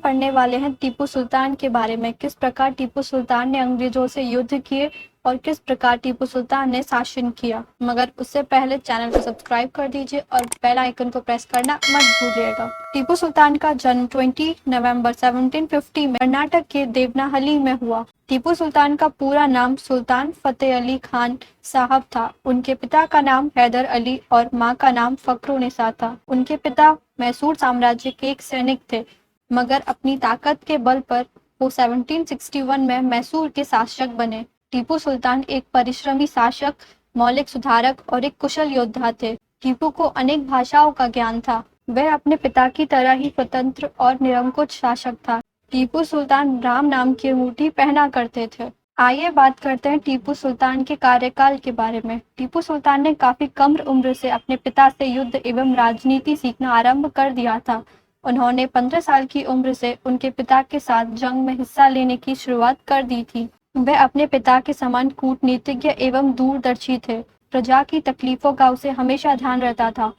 पढ़ने वाले हैं टीपू सुल्तान के बारे में। किस प्रकार टीपू सुल्तान ने अंग्रेजों से युद्ध किए और किस प्रकार टीपू सुल्तान ने शासन किया। मगर उससे पहले चैनल को सब्सक्राइब कर दीजिए और बेल आइकन को प्रेस करना मत भूलिएगा। टीपू सुल्तान का जन्म 20 नवंबर 1750 में कर्नाटक के देवनाहली में हुआ। टीपू सुल्तान का पूरा नाम सुल्तान फतेह अली खान साहब था। उनके पिता का नाम हैदर अली और मां का नाम फखरुन्निसा था। उनके पिता मैसूर साम्राज्य के एक सैनिक थे, मगर अपनी ताकत के बल पर वो 1761 में मैसूर के शासक बने। टीपू सुल्तान एक परिश्रमी शासक, मौलिक सुधारक और एक कुशल योद्धा थे। टीपू को अनेक भाषाओं का ज्ञान था। वह अपने पिता की तरह ही स्वतंत्र और निरंकुश शासक था। टीपू सुल्तान राम नाम की अंगूठी पहना करते थे। आइए बात करते हैं टीपू सुल्तान के कार्यकाल के बारे में। टीपू सुल्तान ने काफी कम उम्र से अपने पिता से युद्ध एवं राजनीति सीखना आरंभ कर दिया था। उन्होंने 15 साल की उम्र से उनके पिता के साथ जंग में हिस्सा लेने की शुरुआत कर दी थी। वह अपने पिता के समान कूटनीतिज्ञ एवं दूरदर्शी थे। प्रजा की तकलीफों का उसे हमेशा ध्यान रहता था।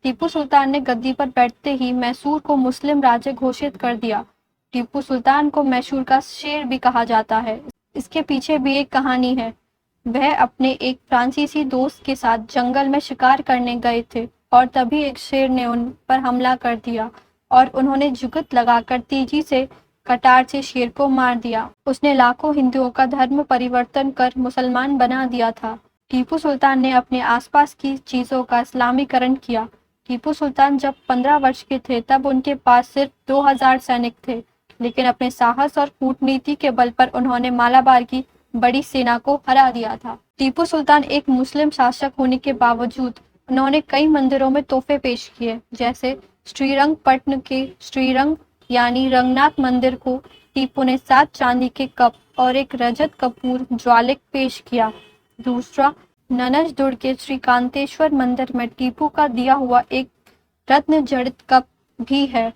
टीपू सुल्तान ने गद्दी पर बैठते ही मैसूर को मुस्लिम राज्य घोषित कर दिया। टीपू सुल्तान को मैसूर का शेर भी कहा जाता है। इसके पीछे भी एक कहानी है। वह अपने एक फ्रांसीसी दोस्त के साथ जंगल में शिकार करने गए थे और तभी एक शेर ने उन पर हमला कर दिया और उन्होंने जुगत लगाकर तेजी से कटार से शेर को मार दिया। उसने लाखों हिंदुओं का धर्म परिवर्तन कर मुसलमान बना दिया था। टीपू सुल्तान ने अपने आसपास की चीजों का इस्लामीकरण किया। टीपू सुल्तान जब 15 वर्ष के थे तब उनके पास सिर्फ 2000 सैनिक थे, लेकिन अपने साहस और कूटनीति के बल पर उन्होंने मालाबार की बड़ी सेना को हरा दिया था। टीपू सुल्तान एक मुस्लिम शासक होने के बावजूद उन्होंने कई मंदिरों में तोहफे पेश किए। जैसे श्रीरंगपट्टन के श्रीरंग यानी रंगनाथ मंदिर को टीपू ने 7 चांदी के कप और एक रजत कपूर ज्वालिक पेश किया। दूसरा, ननजदुर्ग के श्रीकांतेश्वर मंदिर में टीपू का दिया हुआ एक रत्न जड़ित कप भी है।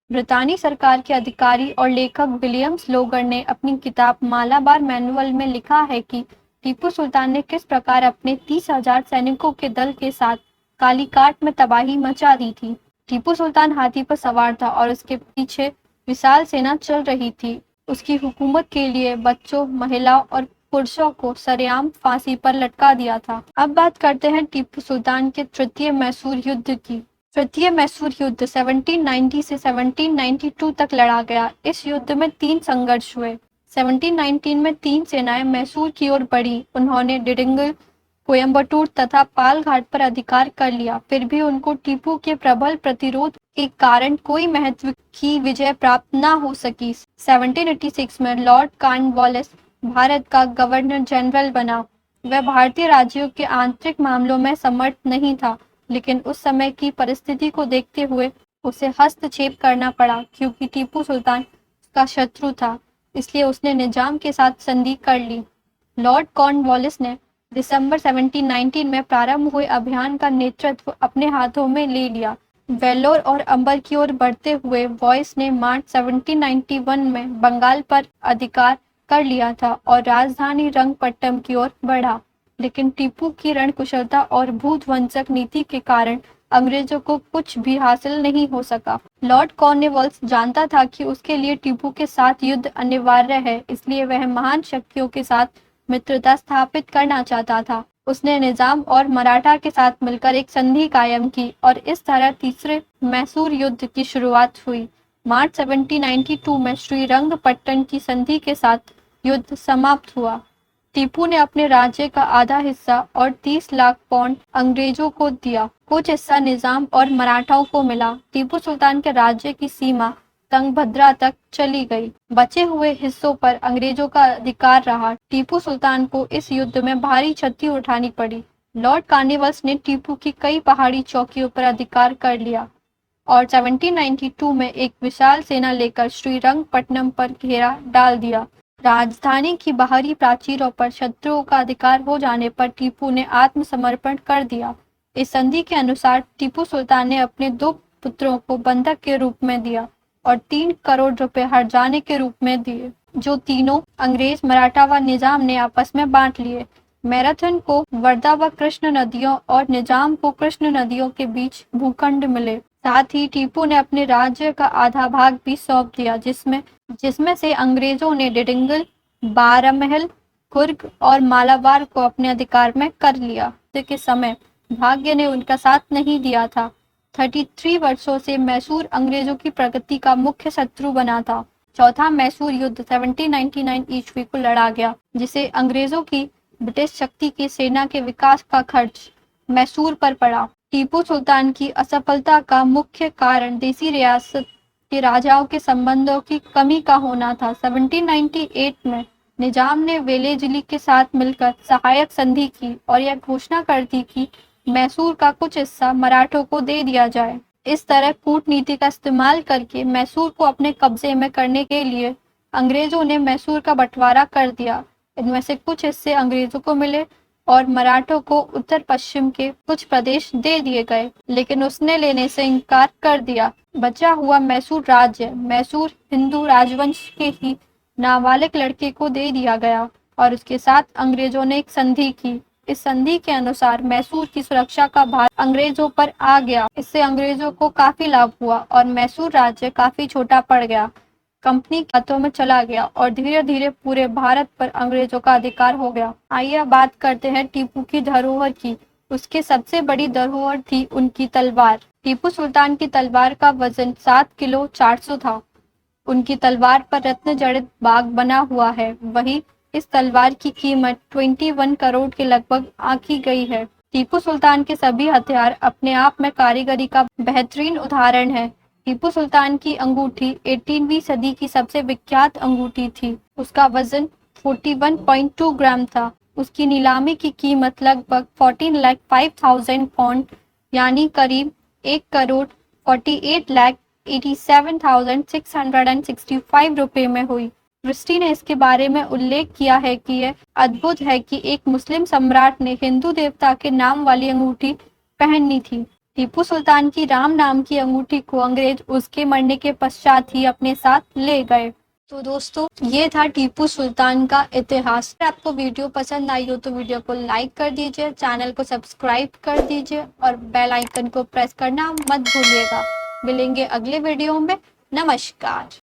ब्रितानी सरकार के अधिकारी और लेखक विलियम स्लोगर ने अपनी किताब मालाबार मैनुअल में लिखा है कि टीपू सुल्तान ने किस प्रकार अपने 30,000 सैनिकों के दल के साथ कालीकाट में तबाही मचा दी थी। टीपू सुल्तान हाथी पर सवार था और उसके पीछे विशाल सेना चल रही थी। उसकी हुकूमत के लिए बच्चों, महिलाओं और पुरुषों को सरेआम फांसी पर लटका दिया था। अब बात करते हैं टीपू सुल्तान के तृतीय मैसूर युद्ध की। तृतीय मैसूर युद्ध 1790 से 1792 तक लड़ा गया। इस युद्ध में 3 संघर्ष हुए। 1719 में 3 सेनाएं मैसूर की ओर बढ़ी। उन्होंने डिंडिगल, कोयम्बटूर तथा पालघाट पर अधिकार कर लिया। फिर भी उनको टीपू के प्रबल प्रतिरोध के कारण कोई महत्व की विजय प्राप्त न हो सकी। 1786 में लॉर्ड कॉर्नवालिस भारत का गवर्नर जनरल बना। वह भारतीय राज्यों के आंतरिक मामलों में समर्थ नहीं था, लेकिन उस समय की परिस्थिति को देखते हुए उसे हस्तक्षेप करना पड़ा। क्योंकि टीपू सुल्तान उसका शत्रु था, इसलिए उसने निजाम के साथ संधि कर ली। लॉर्ड कॉर्नवालिस ने दिसंबर 1719 में प्रारंभ हुए अभियान का नेतृत्व अपने हाथों में ले लिया। वेल्लोर और अंबर की ओर बढ़ते हुए वॉइस ने मार्च 1791 में बंगाल पर अधिकार कर लिया था और राजधानी रंगपट्टम की ओर बढ़ा। लेकिन टीपू की रणकुशलता और भूध्वंसक नीति के कारण अंग्रेजों को कुछ भी हासिल नहीं हो सका। लॉर्ड कॉर्नवालिस जानता था कि उसके लिए टीपू के साथ युद्ध अनिवार्य है, इसलिए वह महान शक्तियों के साथ मित्रता स्थापित करना चाहता था। उसने निजाम और मराठा के साथ मिलकर एक संधि कायम की और इस तरह तीसरे मैसूर युद्ध की शुरुआत हुई। मार्च 1792 में श्रीरंगपट्टन की संधि के साथ युद्ध समाप्त हुआ। टीपू ने अपने राज्य का आधा हिस्सा और 30 लाख पाउंड अंग्रेजों को दिया। कुछ हिस्सा निजाम और मराठाओं को मिला। टीपू सुल्तान के राज्य की सीमा तंगभद्रा तक चली गई। बचे हुए हिस्सों पर अंग्रेजों का अधिकार रहा। टीपू सुल्तान को इस युद्ध में भारी क्षति उठानी पड़ी। लॉर्ड कॉर्नवालिस ने टीपू की कई पहाड़ी चौकियों पर अधिकार कर लिया और 1792 में एक विशाल सेना लेकर श्रीरंगपट्टनम पर घेरा डाल दिया। राजधानी की बाहरी प्राचीरों पर शत्रुओं का अधिकार हो जाने पर टीपू ने आत्मसमर्पण कर दिया। इस संधि के अनुसार टीपू सुल्तान ने अपने 2 पुत्रों को बंधक के रूप में दिया और 3 करोड़ रुपए हर्जाने के रूप में दिए, जो तीनों अंग्रेज, मराठा व निजाम ने आपस में बांट लिए। मैराथन को वर्धा व कृष्ण नदियों और निजाम को कृष्ण नदियों के बीच भूखंड मिले। साथ ही टीपू ने अपने राज्य का आधा भाग भी सौंप दिया, जिसमें से अंग्रेजों ने डिंडिगल, बारामहल, कुर्ग और मालाबार को अपने अधिकार में कर लिया। के समय भाग्य ने उनका साथ नहीं दिया था। 33 वर्षों से मैसूर अंग्रेजों की प्रगति का मुख्य शत्रु बना था। चौथा मैसूर युद्ध 1799 ईस्वी को लड़ा गया, जिसे अंग्रेजों की ब्रिटिश शक्ति की सेना के विकास का खर्च मैसूर पर पड़ा। टीपू सुल्तान की असफलता का मुख्य कारण देसी रियासत के राजाओं के संबंधों की कमी का होना था। 1798 में निजाम ने वेलेजली के साथ मिलकर सहायक संधि की और यह घोषणा कर दी कि मैसूर का कुछ हिस्सा मराठों को दे दिया जाए। इस तरह कूटनीति का इस्तेमाल करके मैसूर को अपने कब्जे में करने के लिए अंग्रेजों ने मैसूर का बंटवारा कर दिया। इनमें से कुछ हिस्से अंग्रेजों को मिले और मराठों को उत्तर पश्चिम के कुछ प्रदेश दे दिए गए, लेकिन उसने लेने से इनकार कर दिया। बचा हुआ मैसूर राज्य मैसूर हिंदू राजवंश के ही नाबालिग लड़के को दे दिया गया और उसके साथ अंग्रेजों ने एक संधि की। इस संधि के अनुसार मैसूर की सुरक्षा का भार अंग्रेजों पर आ गया। इससे अंग्रेजों को काफी लाभ हुआ और मैसूर राज्य काफी छोटा पड़ गया, कंपनी के हाथों में चला गया और धीरे धीरे पूरे भारत पर अंग्रेजों का अधिकार हो गया। आइए अब बात करते हैं टीपू की धरोहर की। उसकी सबसे बड़ी धरोहर थी उनकी तलवार। टीपू सुल्तान की तलवार का वजन 7 किलो 400 था। उनकी तलवार पर रत्न जड़ित बाग बना हुआ है। वही इस तलवार की कीमत 21 करोड़ के लगभग आंकी गई है। टीपू सुल्तान के सभी हथियार अपने आप में कारीगरी का बेहतरीन उदाहरण है। टीपू सुल्तान की अंगूठी 18वीं सदी की सबसे विख्यात अंगूठी थी। उसका वजन 41.2 ग्राम था। उसकी नीलामी की कीमत लगभग 14,05,000 पाउंड यानी करीब 1,48,87,665 रुपए में हुई। क्रिस्टी ने इसके बारे में उल्लेख किया है कि यह अद्भुत है कि एक मुस्लिम सम्राट ने हिंदू देवता के नाम वाली अंगूठी पहननी थी। टीपू सुल्तान की राम नाम की अंगूठी को अंग्रेज उसके मरने के पश्चात ही अपने साथ ले गए। तो दोस्तों, ये था टीपू सुल्तान का इतिहास। अगर आपको वीडियो पसंद आई हो तो वीडियो को लाइक कर दीजिए, चैनल को सब्सक्राइब कर दीजिए और बेल आइकन को प्रेस करना मत भूलिएगा। मिलेंगे अगले वीडियो में। नमस्कार।